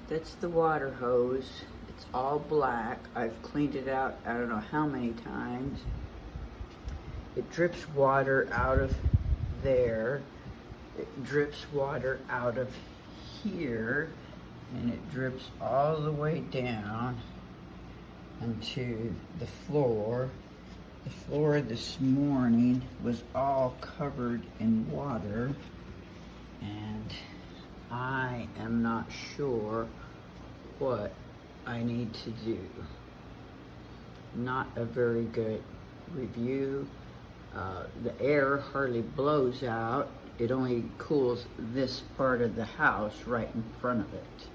That's the water hose. It's all black. I've cleaned it out I don't know how many times. It drips water out of there. It drips water out of here. And it drips all the way down onto the floor. The floor this morning was all covered in water, and I am not sure what I need to do. Not a very good review. The air hardly blows out. It only cools this part of the house right in front of it.